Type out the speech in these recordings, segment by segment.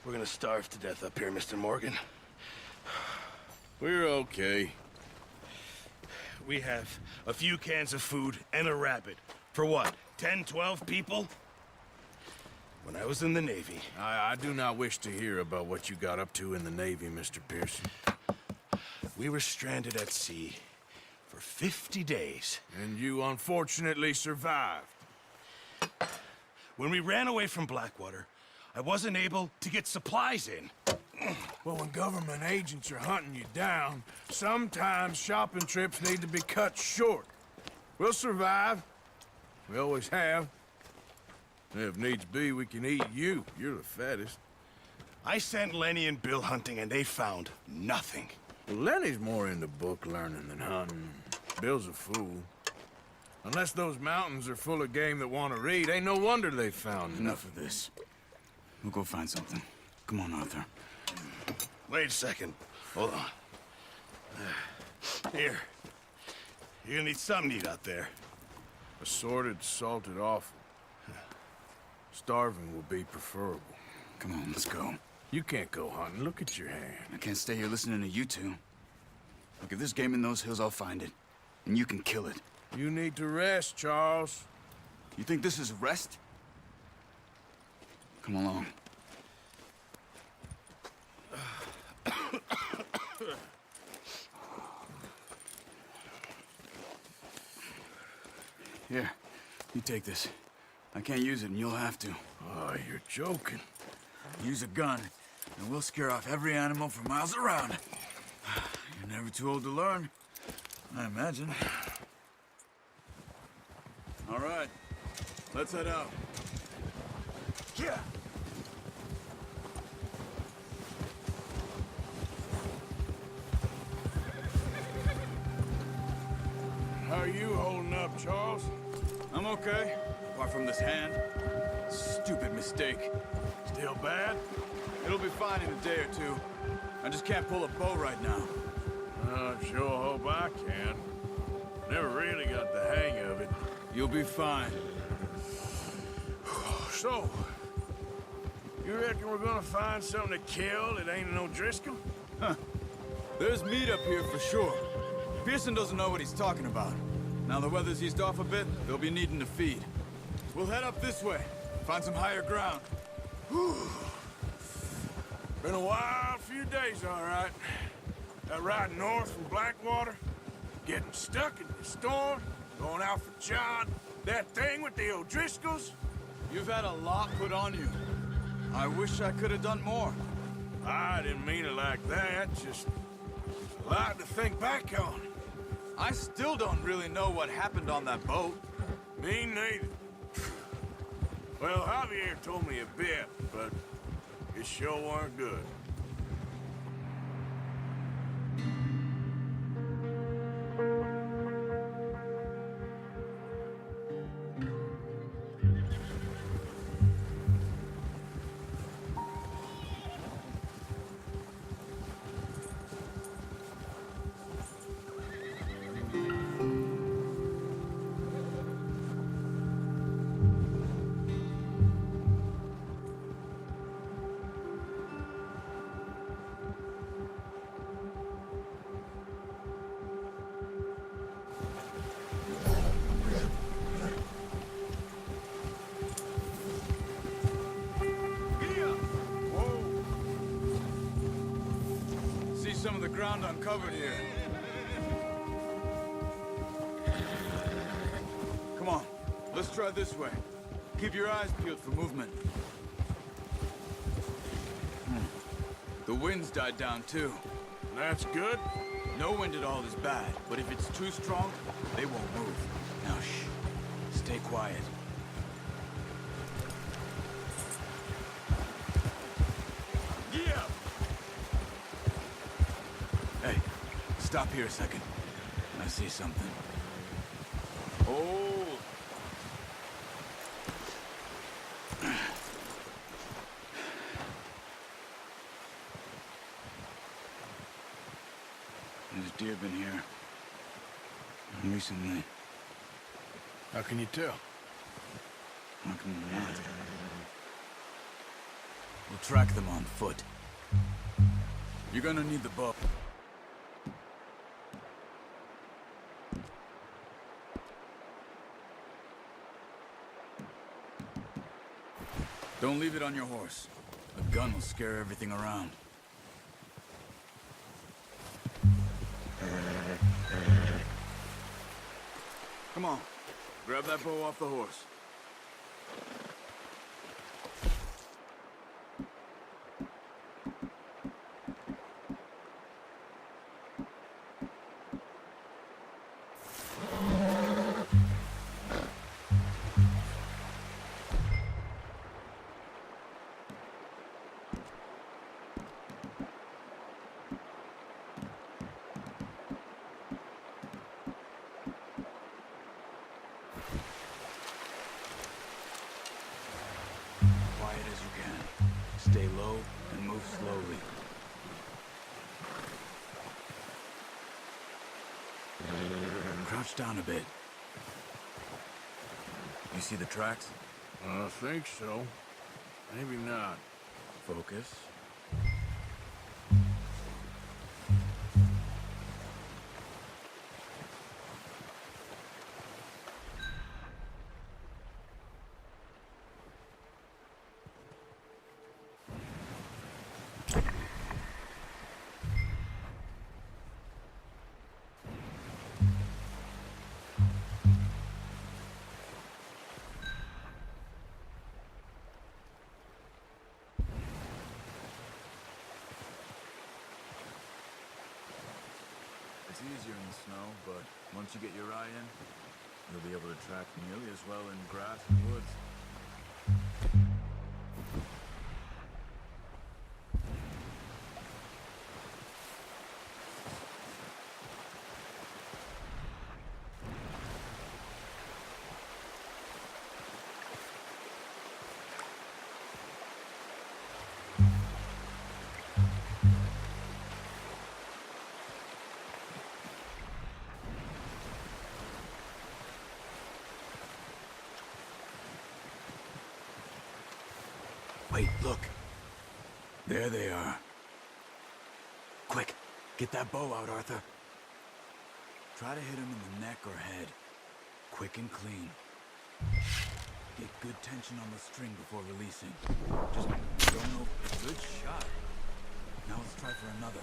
We're gonna starve to death up here, Mr. Morgan. We're okay. We have a few cans of food and a rabbit. For what, 10, 12 people? When I was in the Navy... I do not wish to hear about what you got up to in the Navy, Mr. Pearson. We were stranded at sea for 50 days. And you unfortunately survived. When we ran away from Blackwater, I wasn't able to get supplies in. Well, when government agents are hunting you down, sometimes shopping trips need to be cut short. We'll survive. We always have. If needs be, we can eat you. You're the fattest. I sent Lenny and Bill hunting, and they found nothing. Well, Lenny's more into book learning than hunting. Bill's a fool. Unless those mountains are full of game that want to read, ain't no wonder they found Enough of this. We'll go find something. Come on, Arthur. Wait a second. Hold on. Here. You're gonna need something to eat out there. Assorted, salted offal. Starving will be preferable. Come on, let's go. You can't go hunting. Look at your hand. I can't stay here listening to you two. Look, if there's game in those hills, I'll find it. And you can kill it. You need to rest, Charles. You think this is rest? Come along. Here, you take this. I can't use it, and you'll have to. Oh, you're joking. Use a gun, and we'll scare off every animal for miles around. You're never too old to learn, I imagine. All right, let's head out. Yeah. How are you holding up, Charles? I'm okay, apart from this hand. Stupid mistake. Still bad? It'll be fine in a day or two. I just can't pull a bow right now. I sure hope I can. Never really got the hang of it. You'll be fine. So, you reckon we're gonna find something to kill that ain't no Driscoll? Huh. There's meat up here for sure. Pearson doesn't know what he's talking about. Now the weather's eased off a bit, they'll be needing to feed. We'll head up this way, find some higher ground. Whew. Been a wild few days, all right. That ride north from Blackwater, getting stuck in the storm, going out for John, that thing with the O'Driscolls. You've had a lot put on you. I wish I could have done more. I didn't mean it like that, just a lot to think back on. I still don't really know what happened on that boat. Me neither. Well, Javier told me a bit, but it sure weren't good. Some of the ground uncovered here. Come on, let's try this way. Keep your eyes peeled for movement. The wind's died down too. That's good. No wind at all is bad, but if it's too strong, they won't move. Now shh, stay quiet. Yeah. Hey, stop here a second. I see something. Oh. There's deer been here. Recently. How can you tell? How can you not? We'll track them on foot. You're gonna need the bow. Don't leave it on your horse. A gun will scare everything around. Come on. Grab that bow off the horse. Quiet as you can. Stay low and move slowly. Crouch down a bit. You see the tracks? I think so. Maybe not. Focus. It's easier in the snow, but once you get your eye in, you'll be able to track nearly as well in grass and woods. Wait, look. There they are. Quick, get that bow out, Arthur. Try to hit him in the neck or head. Quick and clean. Get good tension on the string before releasing. Just don't know. Good shot. Now let's try for another.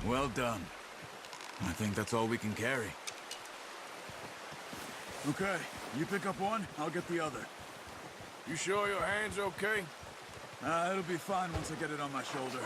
Well done. I think that's all we can carry. Okay, you pick up one, I'll get the other. You sure your hand's okay? It'll be fine once I get it on my shoulder.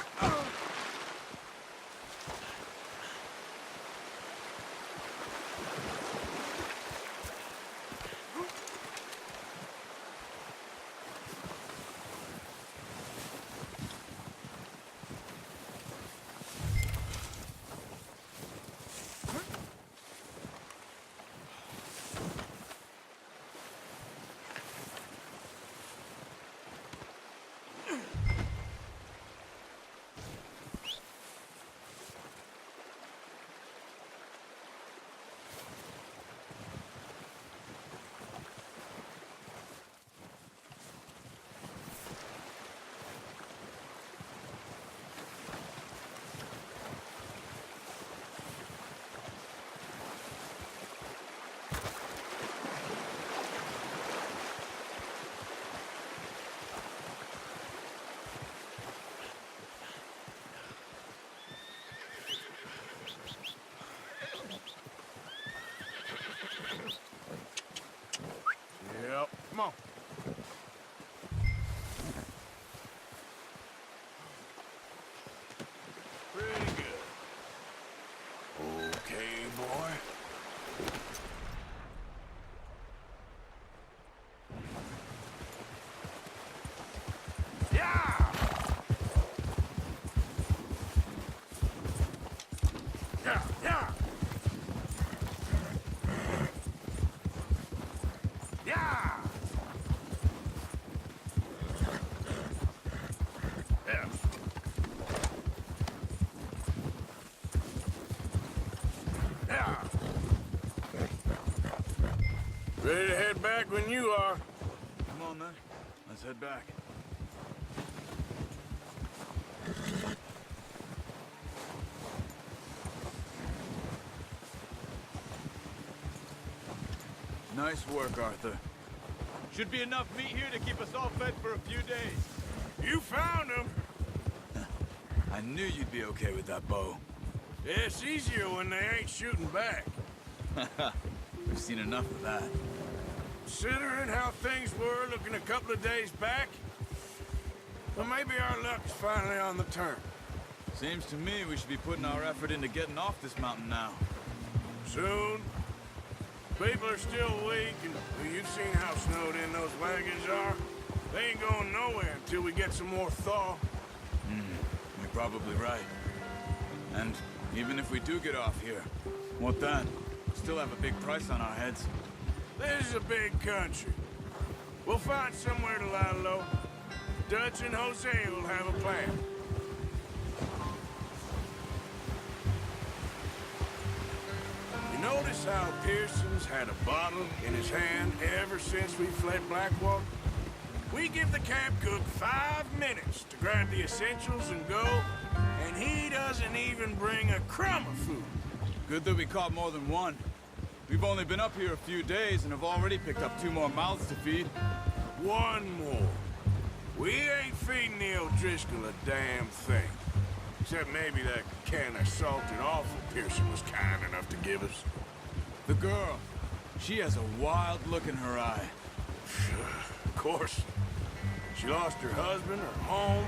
Yep. Come on. Pretty good. Okay, boy. Yeah! Yeah, yeah! Yeah! Yeah. Yeah. Ready to head back when you are. Come on then, let's head back. Nice work, Arthur. Should be enough meat here to keep us all fed for a few days. You found him. I knew you'd be okay with that bow. Yeah, it's easier when they ain't shooting back. We've seen enough of that. Considering how things were looking a couple of days back, well, maybe our luck's finally on the turn. Seems to me we should be putting our effort into getting off this mountain now. Soon. People are still weak, and well, you've seen how snowed in those wagons are. They ain't going nowhere until we get some more thaw. You're probably right. And even if we do get off here, what then? Still have a big price on our heads. This is a big country. We'll find somewhere to lie low. Dutch and Jose will have a plan. You notice how Pearson's had a bottle in his hand ever since we fled Blackwater? We give the camp cook 5 minutes to grab the essentials and go, and he doesn't even bring a crumb of food. Good that we caught more than one. We've only been up here a few days and have already picked up 2 more mouths to feed. One more. We ain't feeding the O'Driscoll a damn thing. Except maybe that can of salted offal Pearson was kind enough to give us. The girl, she has a wild look in her eye. Of course. She lost her husband, her home,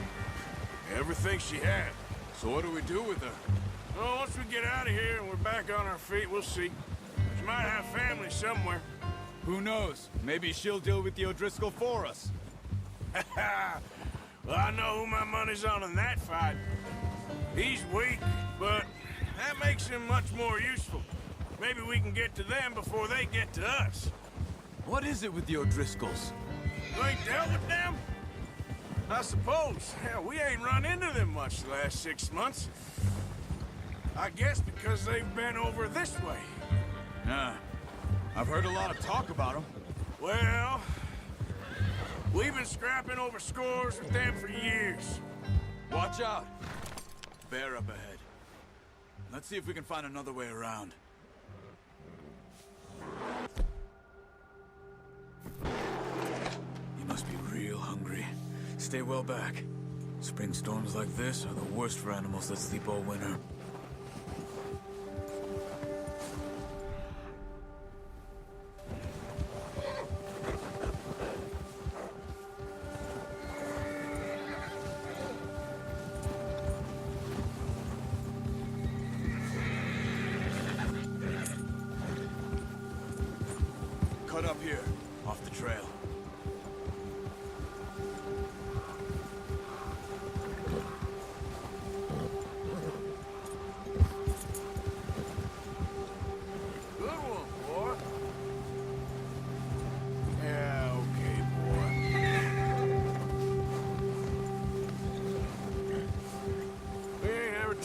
everything she had. So what do we do with her? Well, once we get out of here and we're back on our feet, we'll see. She might have family somewhere. Who knows? Maybe she'll deal with the O'Driscoll for us. Well, I know who my money's on in that fight. He's weak, but that makes him much more useful. Maybe we can get to them before they get to us. What is it with the O'Driscolls? You ain't dealt with them? I suppose. Hell, we ain't run into them much the last 6 months. I guess because they've been over this way. Yeah, I've heard a lot of talk about them. Well, we've been scrapping over scores with them for years. Watch out. Bear up ahead. Let's see if we can find another way around. You must be real hungry. Stay well back. Spring storms like this are the worst for animals that sleep all winter.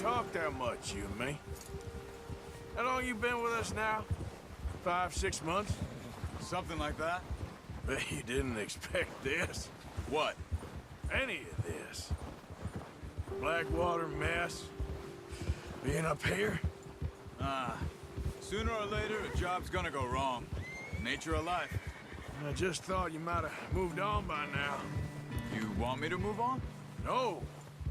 talk that much, you and me. How long you been with us now? 5, 6 months? Something like that? Bet you didn't expect this. What? Any of this. Blackwater mess. Being up here? Sooner or later, a job's gonna go wrong. Nature of life. I just thought you might have moved on by now. You want me to move on? No.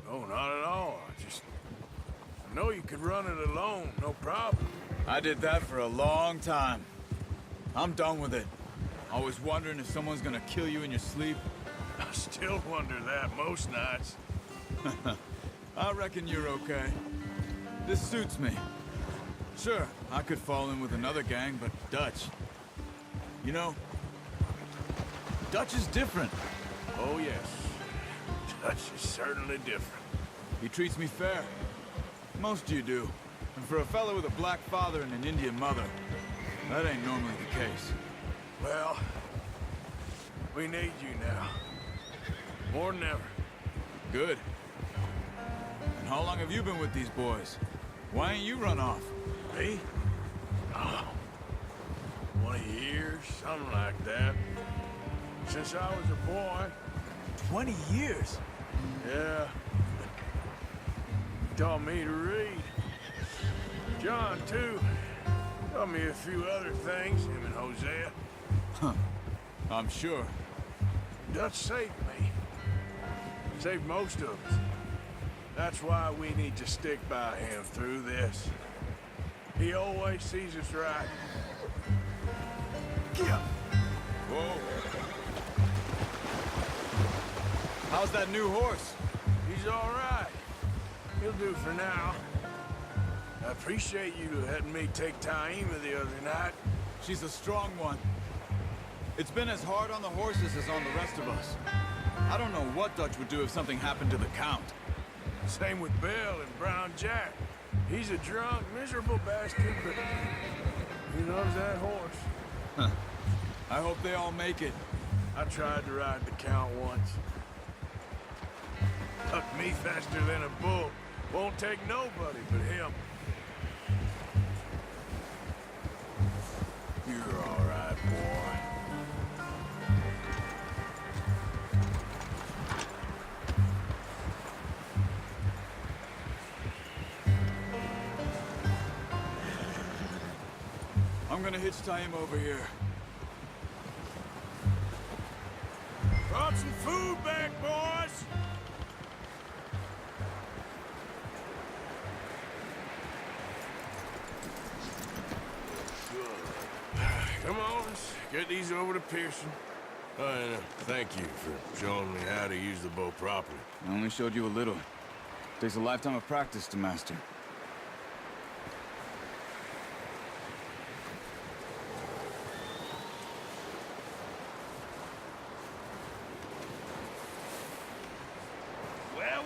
No, not at all. I know you could run it alone, no problem. I did that for a long time. I'm done with it. Always wondering if someone's gonna kill you in your sleep. I still wonder that most nights. I reckon you're okay. This suits me. Sure, I could fall in with another gang, but Dutch... You know, Dutch is different. Oh, yes. Dutch is certainly different. He treats me fair. Most of you do. And for a fellow with a black father and an Indian mother, that ain't normally the case. Well, we need you now. More than ever. Good. And how long have you been with these boys? Why ain't you run off? Me? Oh, 20 years, something like that. Since I was a boy. 20 years? Yeah. He taught me to read. John, too. Taught me a few other things, him and Hosea. I'm sure. Dutch saved me. Saved most of us. That's why we need to stick by him through this. He always sees us right. Yeah. Whoa. How's that new horse? He's all right. He'll do for now. I appreciate you letting me take Taima the other night. She's a strong one. It's been as hard on the horses as on the rest of us. I don't know what Dutch would do if something happened to the Count. Same with Bill and Brown Jack. He's a drunk, miserable bastard, but he loves that horse. I hope they all make it. I tried to ride the Count once. Took me faster than a bull. Won't take nobody but him. You're all right, boy. I'm gonna hitch Taima over here. Brought some food back, boys! Come on, let's get these over to Pearson. Oh, and thank you for showing me how to use the bow properly. I only showed you a little. Takes a lifetime of practice to master. Well.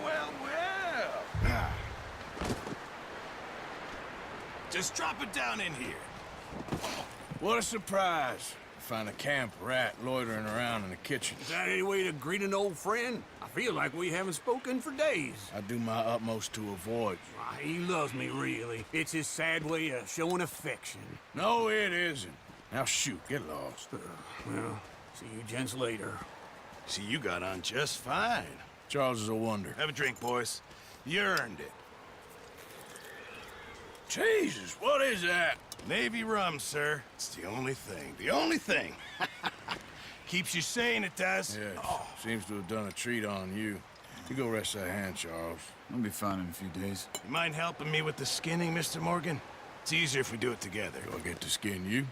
Just drop it down in here. What a surprise. Find a camp rat loitering around in the kitchen. Is that any way to greet an old friend? I feel like we haven't spoken for days. I do my utmost to avoid you. Why, he loves me, really. It's his sad way of showing affection. No, it isn't. Now shoot, get lost. Well, see you gents later. See, you got on just fine. Charles is a wonder. Have a drink, boys. You earned it. Jesus, what is that? Navy rum, sir. It's the only thing. The only thing. Keeps you sane, it does. Yeah, seems to have done a treat on you. You go rest that hand, Charles. I'll be fine in a few days. You mind helping me with the skinning, Mr. Morgan? It's easier if we do it together. Do I get to skin you?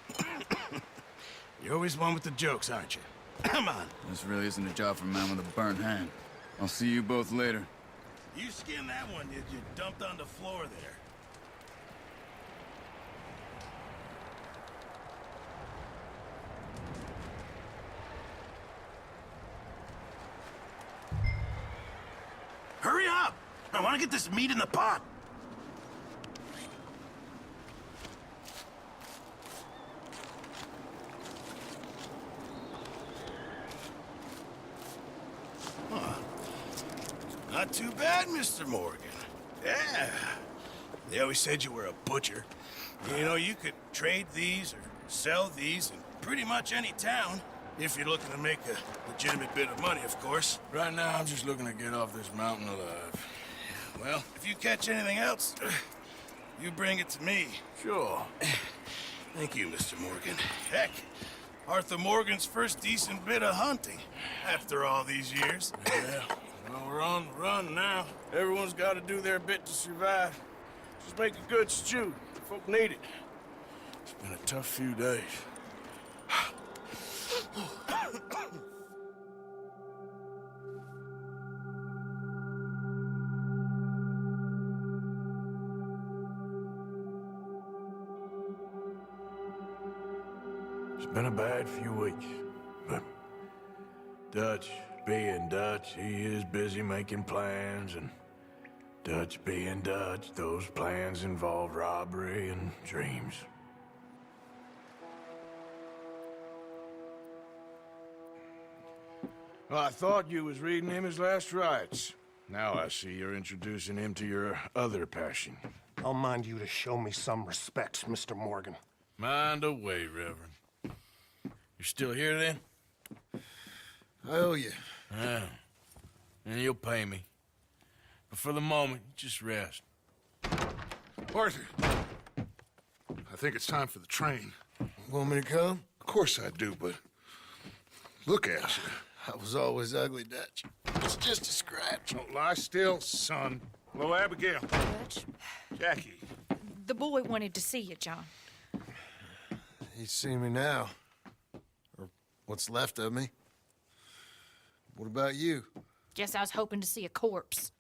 You're always one with the jokes, aren't you? Come on. This really isn't a job for a man with a burnt hand. I'll see you both later. You skin that one you dumped on the floor there. Hurry up! I want to get this meat in the pot. Huh. Not too bad, Mr. Morgan. Yeah. They always said you were a butcher. You know, you could trade these or sell these in pretty much any town, if you're looking to make a legitimate bit of money, of course. Right now, I'm just looking to get off this mountain alive. Well, if you catch anything else, you bring it to me. Sure. Thank you, Mr. Morgan. Heck, Arthur Morgan's first decent bit of hunting after all these years. Yeah, well, we're on the run now. Everyone's got to do their bit to survive. Just make a good stew. Folk need it. It's been a tough few days. It's been a bad few weeks, but Dutch being Dutch, he is busy making plans, and Dutch being Dutch, those plans involve robbery and dreams. Well, I thought you was reading him his last rites. Now I see you're introducing him to your other passion. I'll mind you to show me some respect, Mr. Morgan. Mind away, Reverend. You're still here, then? I owe you. Yeah. And you'll pay me. But for the moment, just rest. Arthur, I think it's time for the train. Want me to come? Of course I do, but look at you. I was always ugly, Dutch. It's just a scratch. Don't lie still, son. Hello, Abigail. Dutch, Jackie. the boy wanted to see you, John. He's seen me now. Or what's left of me. What about you? Guess I was hoping to see a corpse.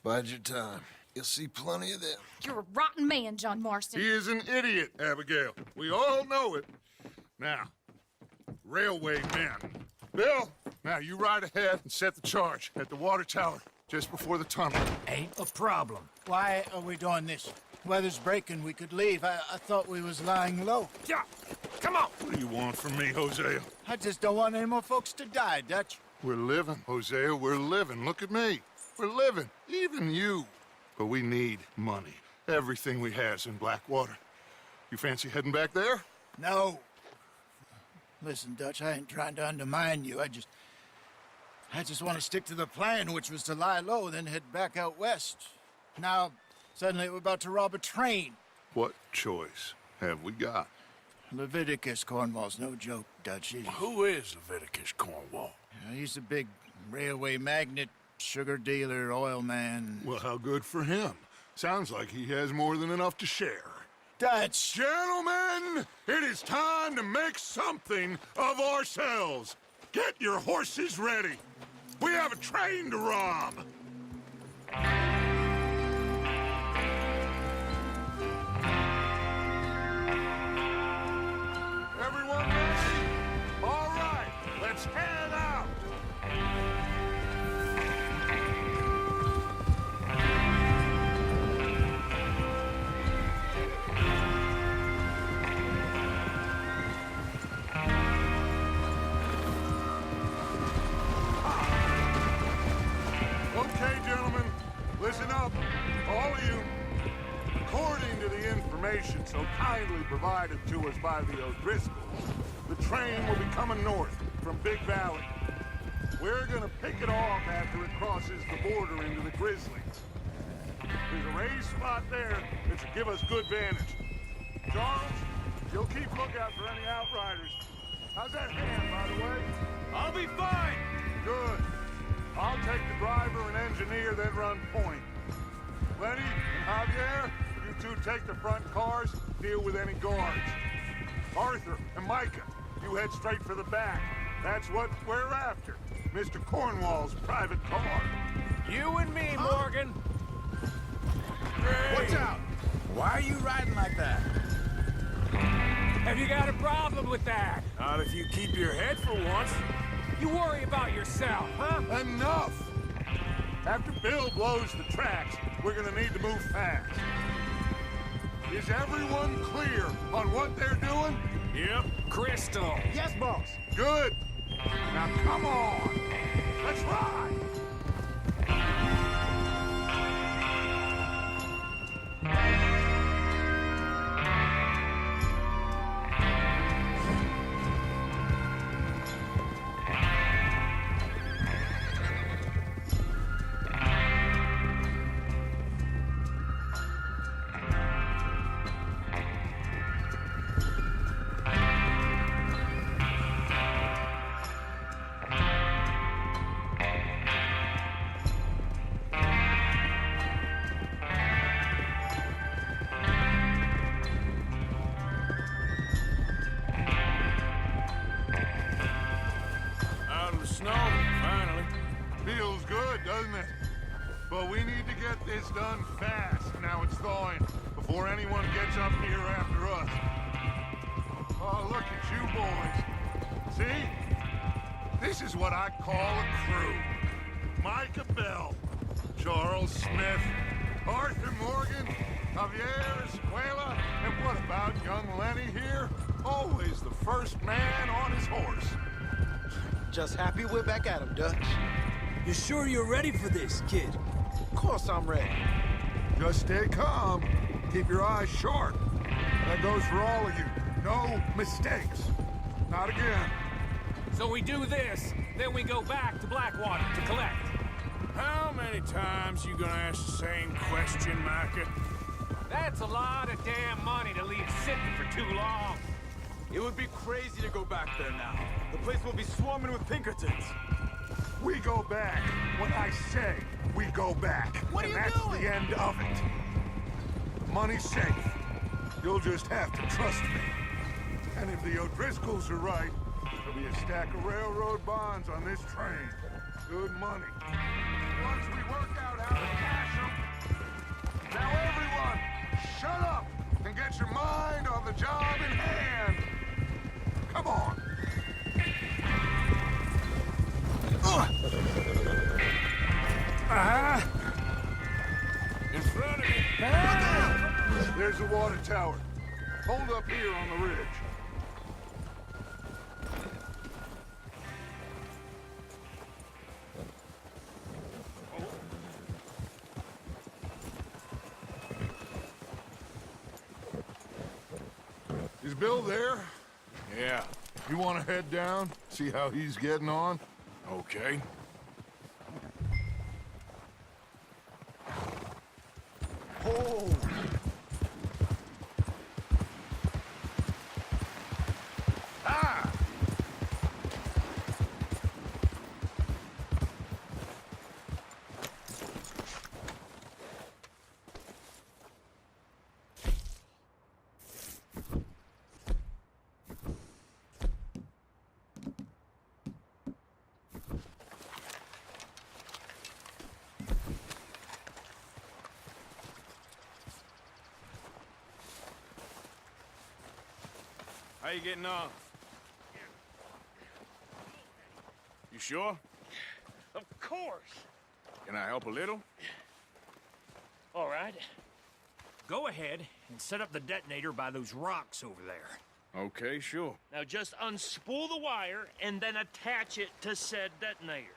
Bide your time. You'll see plenty of them. You're a rotten man, John Marston. He is an idiot, Abigail. We all know it. Now, railway men. Bill, now you ride ahead and set the charge at the water tower just before the tunnel. Ain't a problem. Why are we doing this? Weather's breaking, we could leave. I thought we was lying low. Yeah, come on. What do you want from me, Hosea? I just don't want any more folks to die, Dutch. We're living, Hosea, we're living. Look at me. We're living, even you. But we need money. Everything we has in Blackwater. You fancy heading back there? No. Listen, Dutch, I ain't trying to undermine you. I just want to stick to the plan, which was to lie low, then head back out west. Now, suddenly we're about to rob a train. What choice have we got? Leviticus Cornwall's no joke, Dutch. Who is Leviticus Cornwall? He's a big railway magnate, sugar dealer, oil man. Well, how good for him. Sounds like he has more than enough to share. Dutch! Gentlemen, it is time to make something of ourselves. Get your horses ready. We have a train to rob. Everyone ready? All right, let's head out. Okay, gentlemen, listen up, all of you. According to the information so kindly provided to us by the O'Driscolls, the train will be coming north from Big Valley. We're gonna pick it off after it crosses the border into the Grizzlies. There's a raised spot there that should give us good vantage. Charles, you'll keep lookout for any outriders. How's that hand, by the way? I'll be fine! Good. I'll take the driver and engineer that run point. Lenny and Javier, you two take the front cars, deal with any guards. Arthur and Micah, you head straight for the back. That's what we're after. Mr. Cornwall's private car. You and me, Morgan. Watch out! Why are you riding like that? Have you got a problem with that? Not if you keep your head for once. You worry about yourself, huh? Enough! After Bill blows the tracks, we're gonna need to move fast. Is everyone clear on what they're doing? Yep. Crystal. Yes, boss. Good. Now come on. Let's ride. But we need to get this done fast. Now it's thawing, before anyone gets up here after us. Oh, look at you boys. See? This is what I call a crew. Micah Bell, Charles Smith, Arthur Morgan, Javier Escuela, and what about young Lenny here? Always the first man on his horse. Just happy we're back at him, Dutch. You sure you're ready for this, kid? Of course I'm ready. Just stay calm. Keep your eyes sharp. That goes for all of you. No mistakes. Not again. So we do this, then we go back to Blackwater to collect. How many times you gonna ask the same question, Micah? That's a lot of damn money to leave sitting for too long. It would be crazy to go back there now. The place will be swarming with Pinkertons. We go back. When I say we go back. What are and you that's doing? the end of it. Money's safe. You'll just have to trust me. And if the O'Driscolls are right, there'll be a stack of railroad bonds on this train. Good money. Once we work out how to cash them. Now everyone, shut up and get your mind on the job in hand. Come on. In front of me. There's the water tower. Hold up here on the ridge. Is Bill there? Yeah, You want to head down? See how he's getting on? okay. Oh! Ah! How you getting on? You sure? Of course. Can I help a little? All right. Go ahead and set up the detonator by those rocks over there. Okay, sure. Now just unspool the wire and then attach it to said detonator.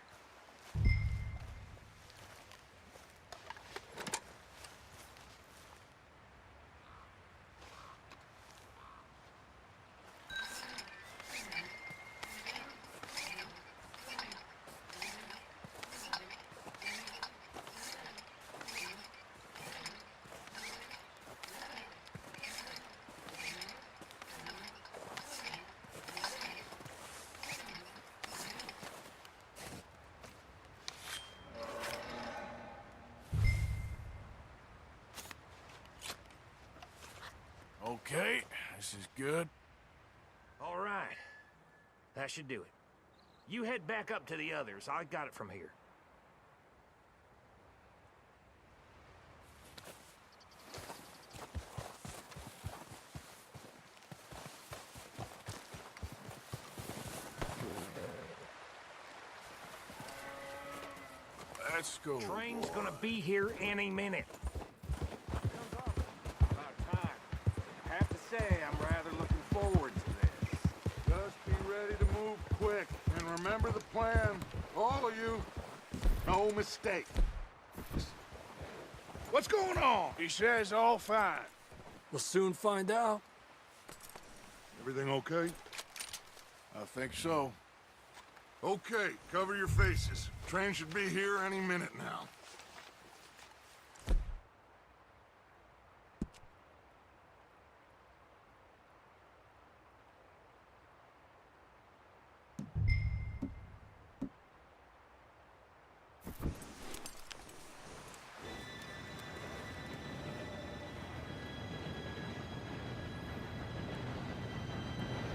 Okay, this is good. All right. That should do it. You head back up to the others. I got it from here. Let's go. Train's gonna be here any minute. About time. I have to say, I'm rather looking forward to this. Just be ready to move quick. And remember the plan. All of you. No mistake. What's going on? He says all fine. We'll soon find out. Everything okay? I think so. Okay, cover your faces. Train should be here any minute now.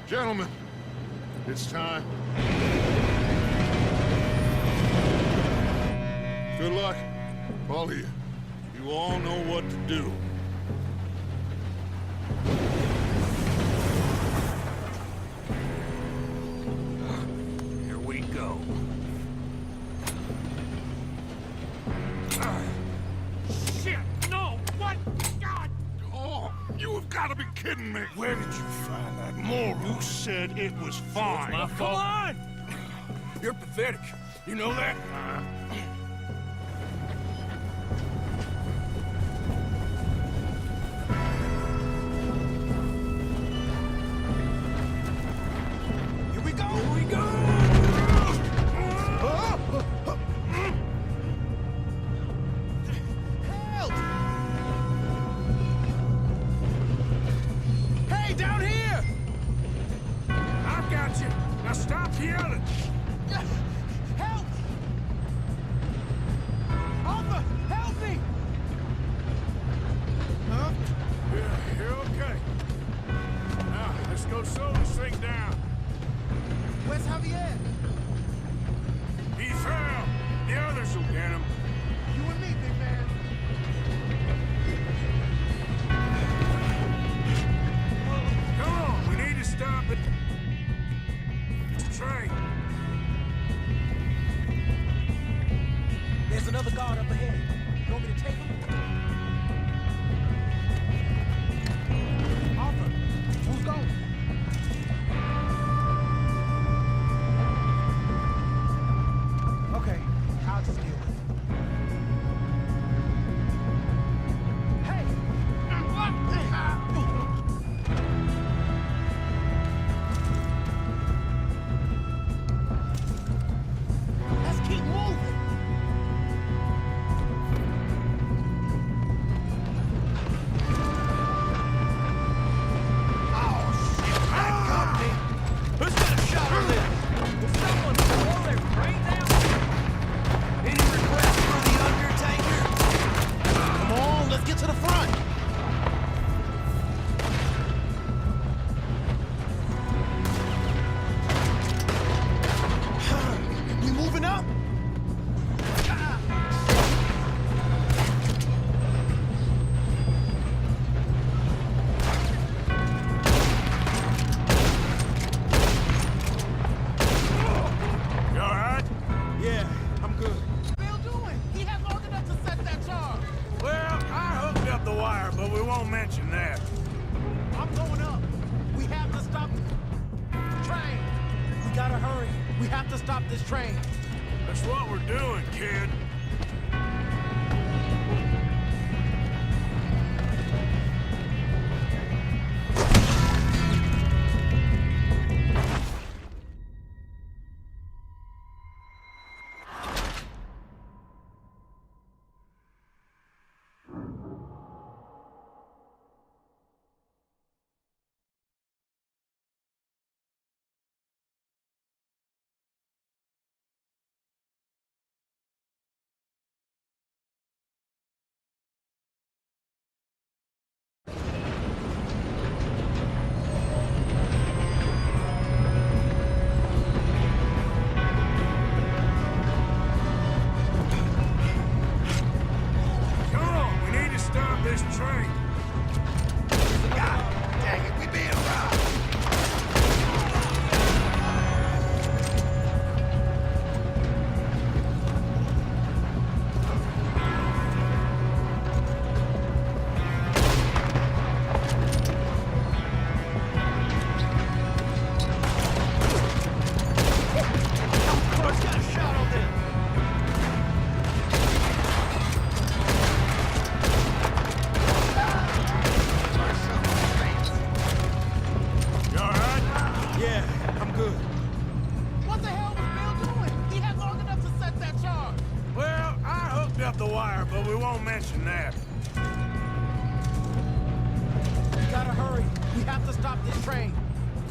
Gentlemen, it's time. Good luck. All of you. You all know what to do. Here we go. Shit! No! What? God! Oh, you have got to be kidding me. Where did you find that moron? You said it was fine. My fault. Come on! You're pathetic. You know that? Here we go! Here we go! Help! Hey, down here! I've got you. Now stop yelling. Help! Arthur, help me! Huh? Yeah, you're okay. Now, let's go slow this thing down. Where's Javier? He fell. The others will get him. You and me, big man. Come on, we need to stop it. Train. There's another guard up ahead. You want me to take him? Arthur, who's going? Okay, I'll just deal with it. Hey! What? Let's keep moving! Who's got a shot on this? Will someone blow their brains out? Any requests for the Undertaker? Come on, let's get to the front! We moving up? You all right? Yeah, I'm good. Bill doing? He had long enough to set that charge. Well, I hooked up the wire, but we won't mention that. I'm going up. We have to stop the train. We gotta hurry. We have to stop this train. That's what we're doing, kid. Come on, we need to stop this train. God dang it, we being robbed. Who's got a shot on this? You all right? Yeah, I'm good. What the hell was Bill doing? He had long enough to set that charge. Well, I hooked up the wire, but we won't mention that. We gotta hurry. We have to stop this train.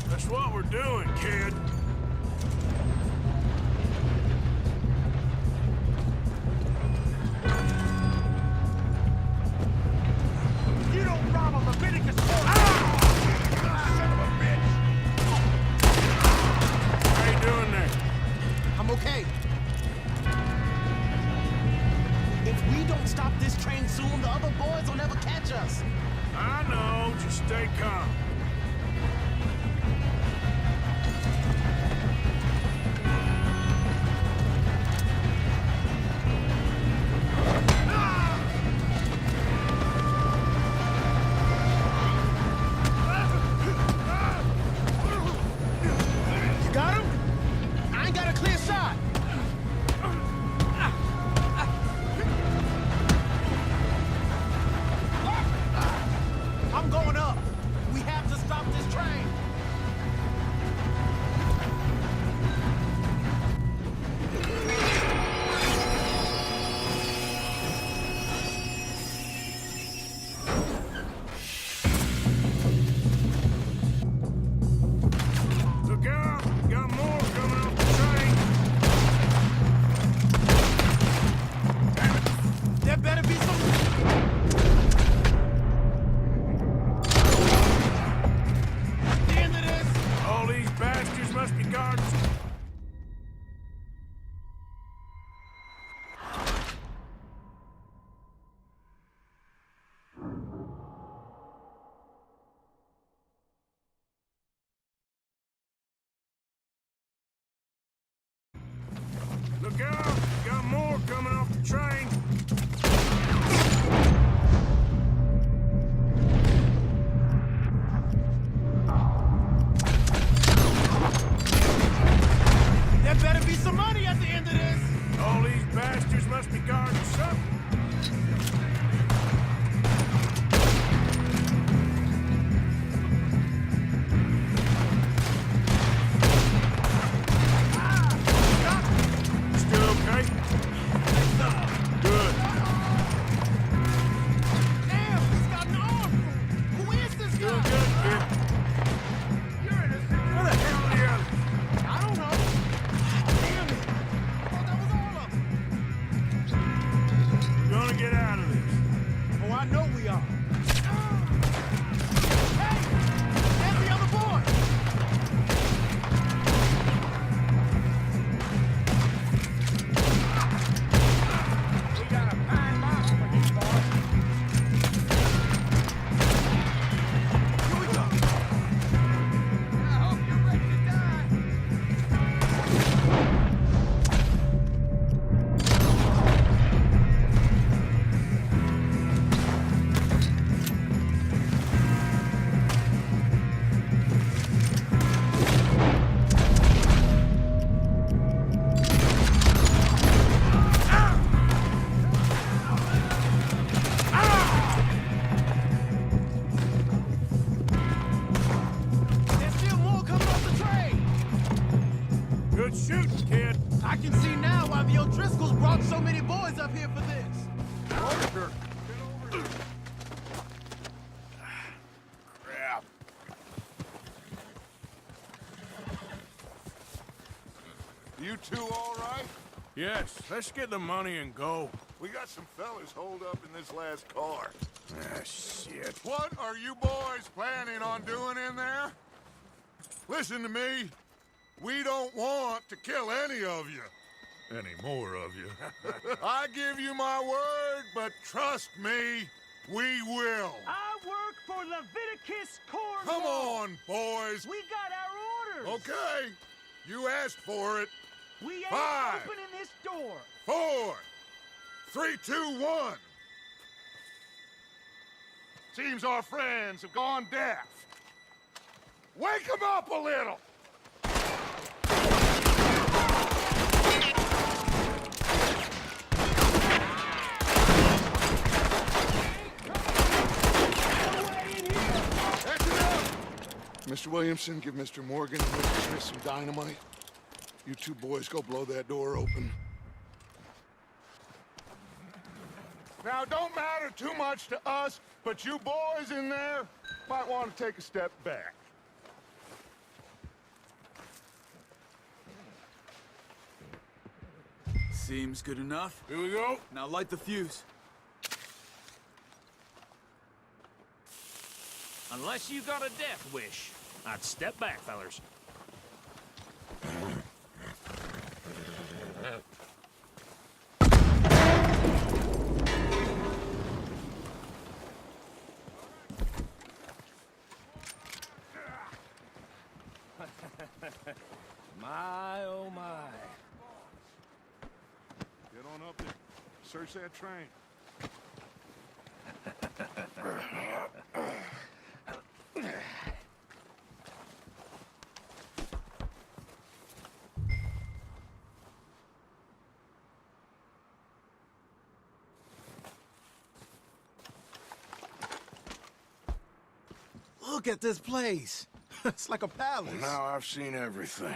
That's what we're doing, kid. You don't rob a Leviticus court! Son of a bitch! How you doing there? I'm okay. If we don't don't stop this train soon, the other boys will never catch us. I know, just stay calm. You got him? I ain't got a clear shot. I'm going up. We have to stop this train. Look out! Got more coming off the train! There better be some... The end of this. All these bastards must be guards. Look out! Got more coming off the train! There better be some money at the end of this. All these bastards must be guarding something. Still okay? Good. Damn, he's got an arm. Who is this Still guy? good, kid. You're innocent. Where the hell are the others? I don't know. Damn it. I thought that was all of them. We're gonna get out of this. Oh, I know we are. Hey! There's the other boy! We got a fine box for these boys. Here we go. I hope you're ready to die. There's still more coming off the train. Good shooting, kid. I can see now why the O'Driscolls brought so many boys up here for this. Roger. Crap. You two all right? Yes, let's get the money and go. We got some fellas holed up in this last car. Ah, shit. What are you boys planning on doing in there? Listen to me. We don't want to kill any of you. Any more of you. I give you my word, but trust me, we will. I work for Leviticus Corps. Come on, boys. We got our orders. Okay. You asked for it. We ain't 5, opening this door. 4, 3, 2, 1. Seems our friends have gone deaf. Wake them up a little. That's enough. Mr. Williamson, give Mr. Morgan and Mr. Smith some dynamite. You two boys go blow that door open. Now, don't matter too much to us, but you boys in there might want to take a step back. Seems good enough. Here we go. Now light the fuse. Unless you got a death wish, I'd step back, fellers. search that train. Look at this place. It's like a palace. Well, now I've seen everything.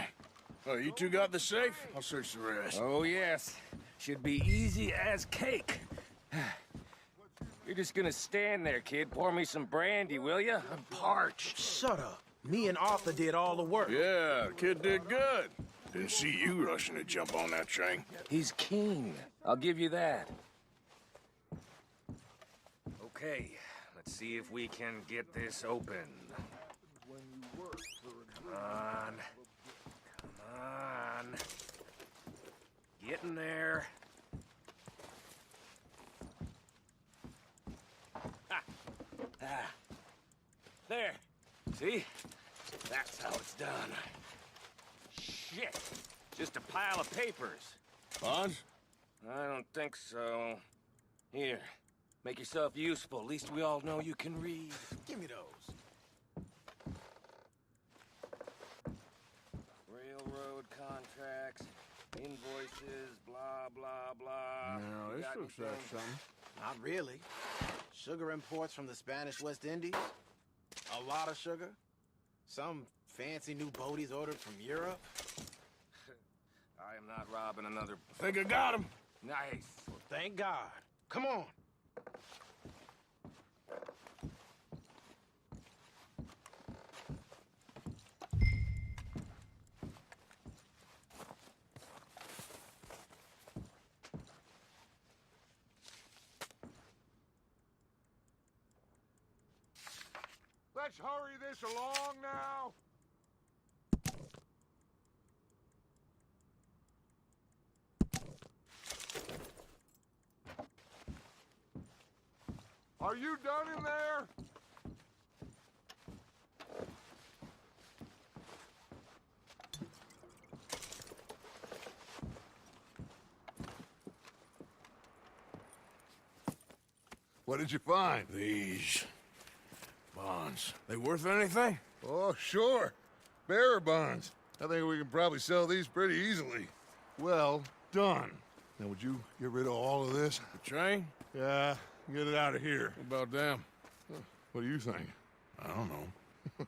Oh, you two got the safe? I'll search the rest. Oh, yes. Should be easy as cake. You're just gonna stand there, kid. Pour me some brandy, will you? I'm parched. Shut up. Me and Arthur did all the work. Yeah, the kid did good. Didn't see you rushing to jump on that train. He's keen. I'll give you that. Okay, let's see if we can get this open. Come on. Come on. Get in there. There. See? That's how it's done. Shit. Just a pile of papers. Bonds? I don't think so. Here. Make yourself useful. At least we all know you can read. Give me those. Railroad contracts, invoices, blah, blah, blah. No, this looks like something. Not really. Sugar imports from the Spanish West Indies. A lot of sugar. Some fancy new boat he's ordered from Europe. I am not robbing another... Think I got him. Nice. Well, thank God. Come on. Let's hurry this along now. Are you done in there? What did you find? These bonds. They worth anything? Oh, sure. Bearer bonds. I think we can probably sell these pretty easily. Well done. Now, would you get rid of all of this? The train? Yeah, get it out of here. What about them? What do you think? I don't know.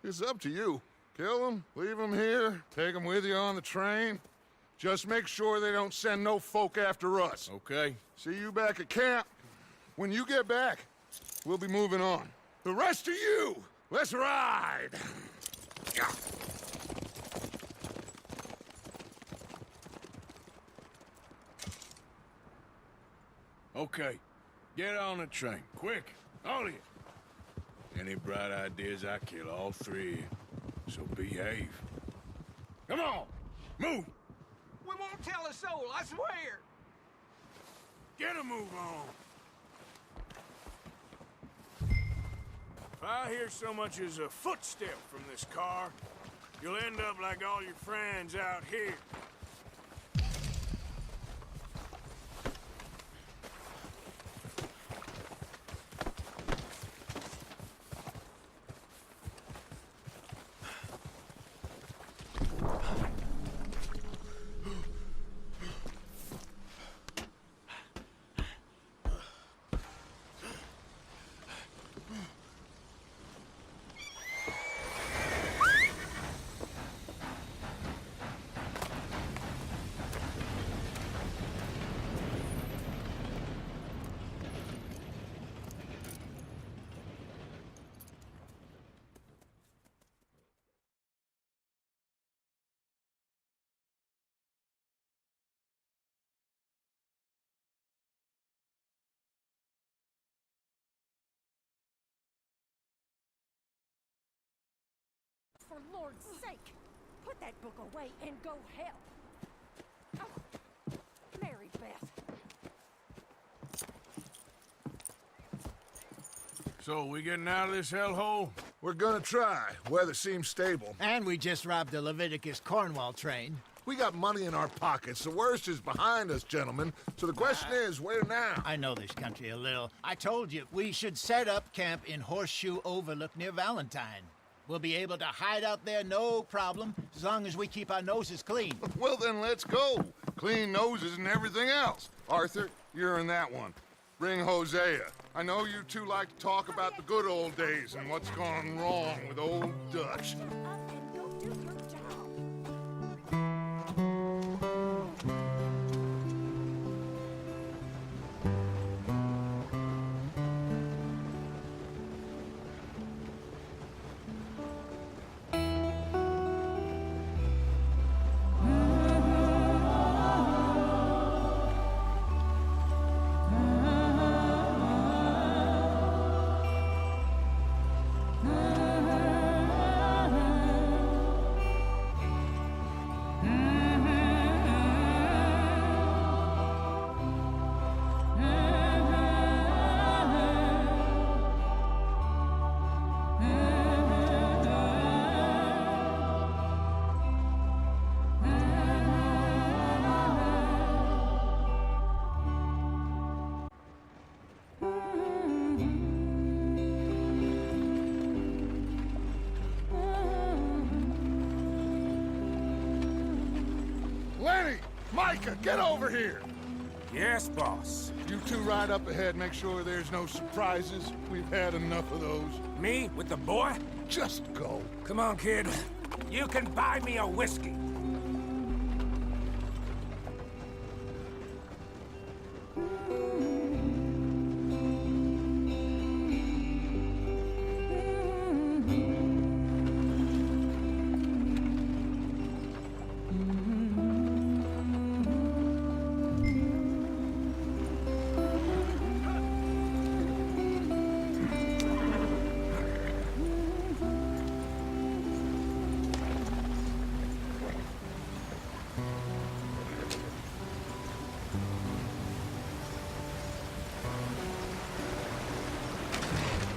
It's up to you. Kill them, leave them here, take them with you on the train. Just make sure they don't send no folk after us. Okay. See you back at camp. When you get back, we'll be moving on. The rest of you, let's ride! Okay. Get on the train. Quick. All of you. Any bright ideas, I kill all three. So behave. Come on! Move! We won't tell a soul, I swear. Get a move on! If I hear so much as a footstep from this car, you'll end up like all your friends out here. For Lord's sake, put that book away and go help. Oh, Mary Beth. So, we getting out of this hellhole? We're gonna try. Weather seems stable. And we just robbed the Leviticus Cornwall train. We got money in our pockets. The worst is behind us, gentlemen. So the question is, where now? I know this country a little. I told you, we should set up camp in Horseshoe Overlook near Valentine. We'll be able to hide out there, no problem, as long as we keep our noses clean. Well, then let's go. Clean noses and everything else. Arthur, you're in that one. Bring Hosea. I know you two like to talk about the good old days and what's gone wrong with old Dutch. Lenny! Micah, get over here! Yes, boss. You two ride up ahead, make sure there's no surprises. We've had enough of those. Me? With the boy? Just go. Come on, kid. You can buy me a whiskey.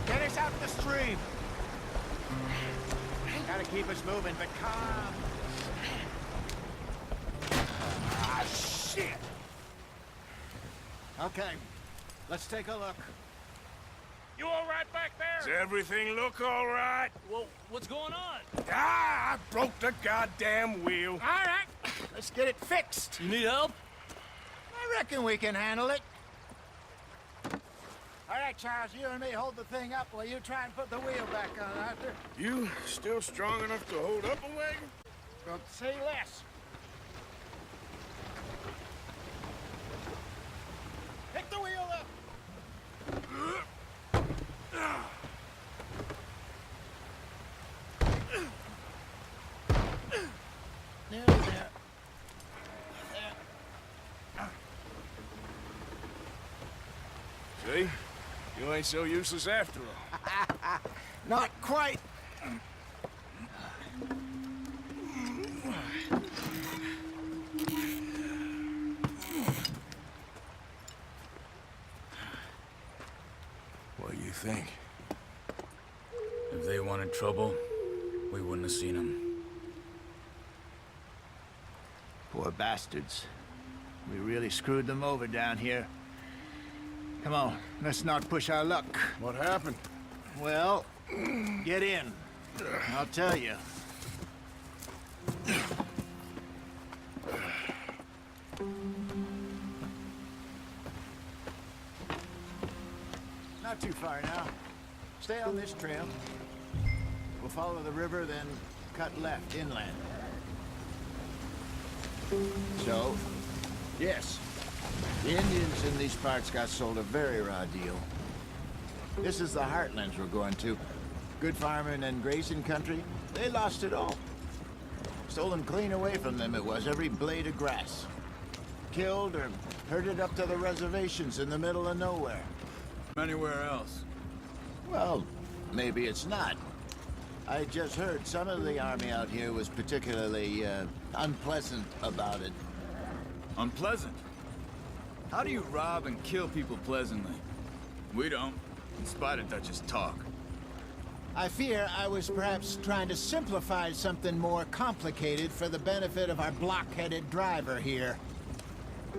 Get us out the stream. Gotta keep us moving, but calm. Ah, shit! Okay, let's take a look. You all right back there? Does everything look all right? Well, what's going on? Ah, I broke the goddamn wheel. All right, let's get it fixed. You need help? I reckon we can handle it. All right, Charles, you and me hold the thing up while you try and put the wheel back on, Arthur. You still strong enough to hold up a wagon? Don't say less. Pick the wheel up. Nearly there. See? You ain't so useless after all. Not quite. What do you think? If they wanted trouble, we wouldn't have seen them. Poor bastards. We really screwed them over down here. Come on, let's not push our luck. What happened? Well, get in. I'll tell you. Not too far now. Stay on this trail. We'll follow the river, then cut left inland. So, yes, the Indians in these parts got sold a very raw deal. This is the heartlands we're going to. Good farming and grazing country, they lost it all. Stolen clean away from them it was, every blade of grass. Killed or herded up to the reservations in the middle of nowhere. Anywhere else? Well, maybe it's not. I just heard some of the army out here was particularly, unpleasant about it. Unpleasant? How do you rob and kill people pleasantly? We don't, in spite of Dutch's talk. I fear I was perhaps trying to simplify something more complicated for the benefit of our block-headed driver here.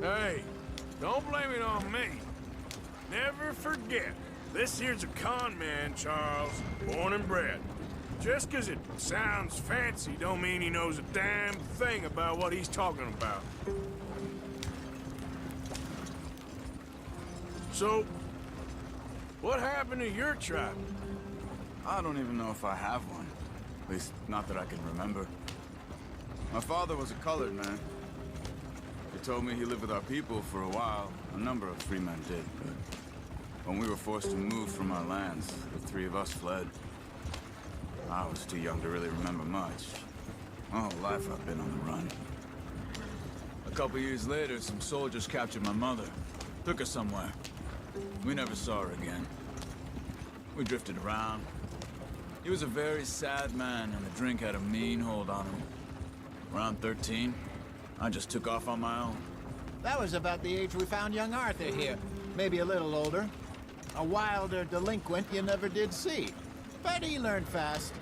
Hey, don't blame it on me. Never forget, this here's a con man, Charles, born and bred. Just 'cause it sounds fancy don't mean he knows a damn thing about what he's talking about. So, what happened to your tribe? I don't even know if I have one. At least, not that I can remember. My father was a colored man. He told me he lived with our people for a while. A number of free men did, but when we were forced to move from our lands, the three of us fled. I was too young to really remember much. My whole life I've been on the run. A couple years later, some soldiers captured my mother. Took her somewhere. We never saw her again. We drifted around. He was a very sad man, and the drink had a mean hold on him. Around 13, I just took off on my own. That was about the age we found young Arthur here. Maybe a little older. A wilder delinquent you never did see. But he learned fast.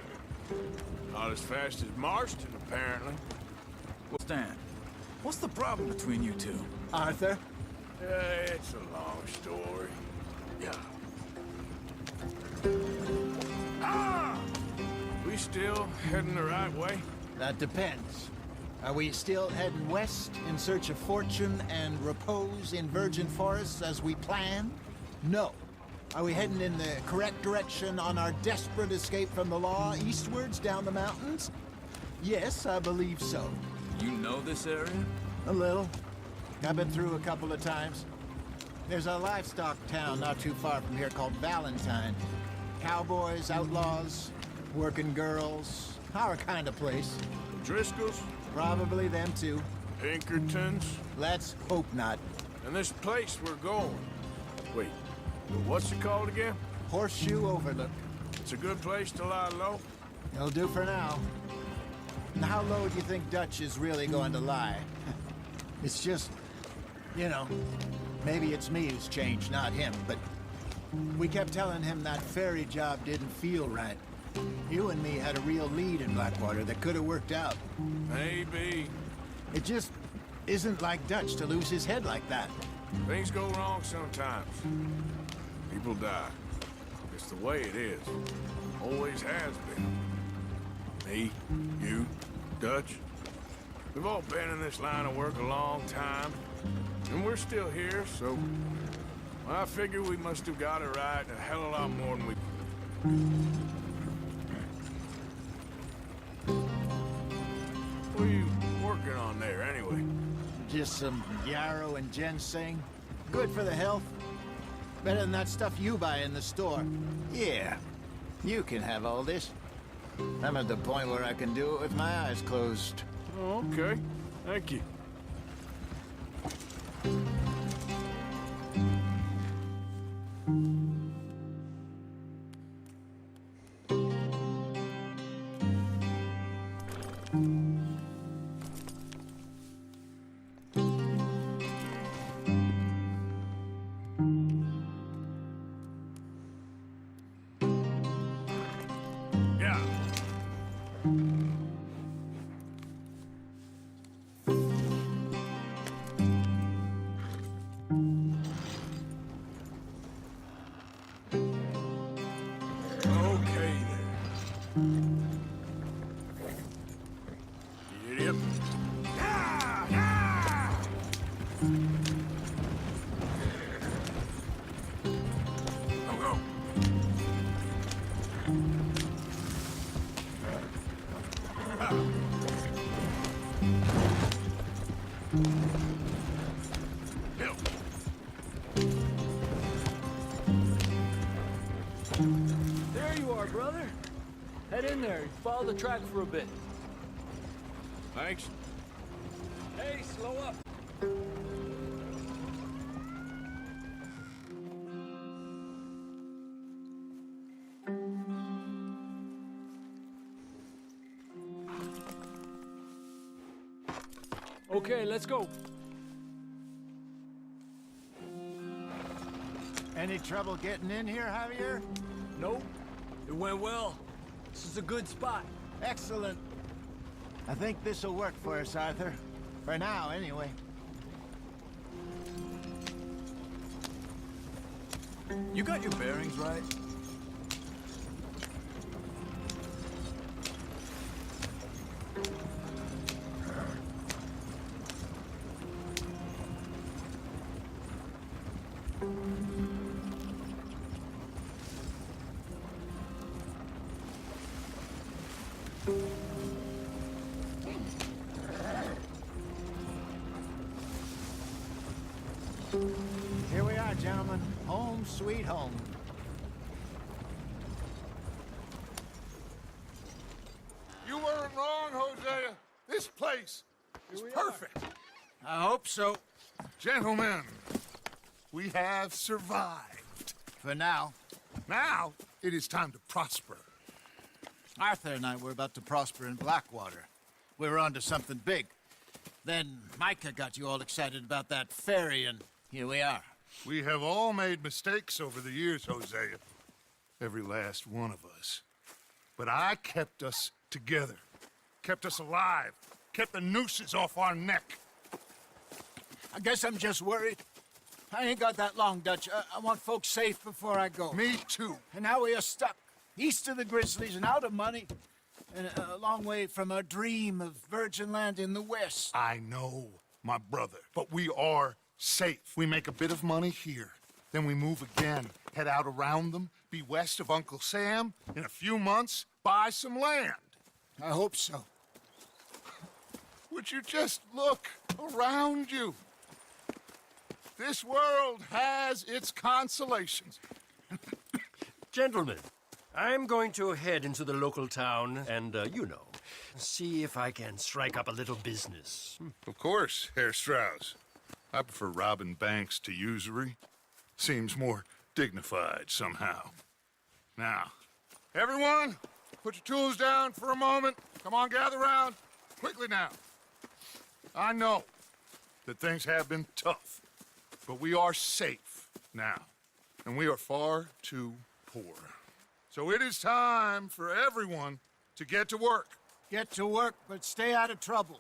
Not as fast as Marston, apparently. Well, Stan, what's the problem between you two? Arthur? It's a long story. Yeah. Ah! We still heading the right way? That depends. Are we still heading west in search of fortune and repose in virgin forests as we planned? No. Are we heading in the correct direction on our desperate escape from the law eastwards down the mountains? Yes, I believe so. You know this area? A little. I've been through a couple of times. There's a livestock town not too far from here called Valentine. Cowboys, outlaws, working girls, our kind of place. Driscolls? Probably them too. Pinkertons? Let's hope not. And this place we're going. Wait, what's it called again? Horseshoe Overlook. It's a good place to lie low? It'll do for now. And how low do you think Dutch is really going to lie? It's just, you know, maybe it's me who's changed, not him, but we kept telling him that ferry job didn't feel right. You and me had a real lead in Blackwater that could have worked out. Maybe. It just isn't like Dutch to lose his head like that. Things go wrong sometimes. People die. It's the way it is. Always has been. Me, you, Dutch. We've all been in this line of work a long time. And we're still here, so I figure we must have got it right a hell of a lot more than we... What are you working on there, anyway? Just some yarrow and ginseng. Good for the health. Better than that stuff you buy in the store. Yeah, you can have all this. I'm at the point where I can do it with my eyes closed. Oh, okay. Thank you. There you are, brother. Head in there and follow the track for a bit. Thanks. Hey, slow up. Okay, let's go. Any trouble getting in here, Javier? Nope. It went well. This is a good spot. Excellent. I think this'll work for us, Arthur. For now, anyway. You got your bearings right? Here we are, gentlemen. Home sweet home. You weren't wrong, Hosea. This place is perfect. I hope so. Gentlemen, we have survived. For now. Now, it is time to prosper. Arthur and I were about to prosper in Blackwater. We were onto something big. Then Micah got you all excited about that ferry, and here we are. We have all made mistakes over the years, Hosea. Every last one of us. But I kept us together. Kept us alive. Kept the nooses off our neck. I guess I'm just worried. I ain't got that long, Dutch. I want folks safe before I go. Me too. And now we are stuck. East of the Grizzlies and out of money. And a long way from our dream of virgin land in the west. I know, my brother. But we are safe. We make a bit of money here. Then we move again. Head out around them. Be west of Uncle Sam. In a few months, buy some land. I hope so. Would you just look around you? This world has its consolations. Gentlemen, I'm going to head into the local town and, see if I can strike up a little business. Of course, Herr Strauss. I prefer robbing banks to usury. Seems more dignified somehow. Now, everyone, put your tools down for a moment. Come on, gather round. Quickly now. I know that things have been tough, but we are safe now, and we are far too poor. So it is time for everyone to get to work. Get to work, but stay out of trouble.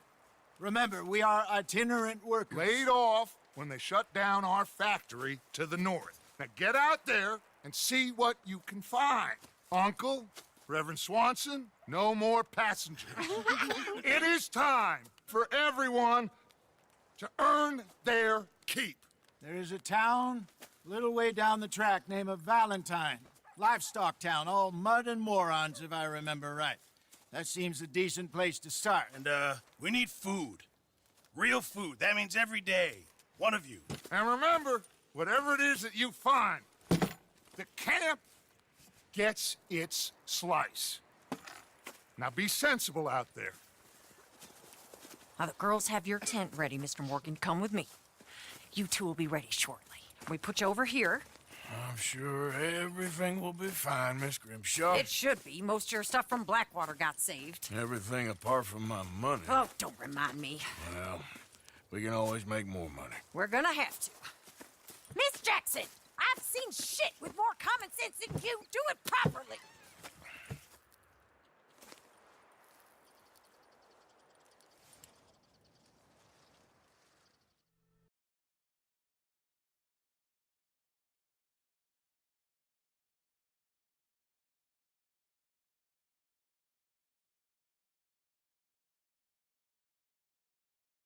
Remember, we are itinerant workers. Laid off when they shut down our factory to the north. Now get out there and see what you can find. Uncle, Reverend Swanson, no more passengers. It is time for everyone to earn their keep. There is a town a little way down the track named Valentine. Livestock town, all mud and morons, if I remember right. That seems a decent place to start. And, we need food. Real food. That means every day. One of you. And remember, whatever it is that you find, the camp gets its slice. Now be sensible out there. Now, the girls have your tent ready, Mr. Morgan. Come with me. You two will be ready shortly. We put you over here. I'm sure everything will be fine, Miss Grimshaw. It should be. Most of your stuff from Blackwater got saved. Everything apart from my money. Oh, don't remind me. Well, we can always make more money. We're gonna have to. Miss Jackson, I've seen shit with more common sense than you. Do it properly.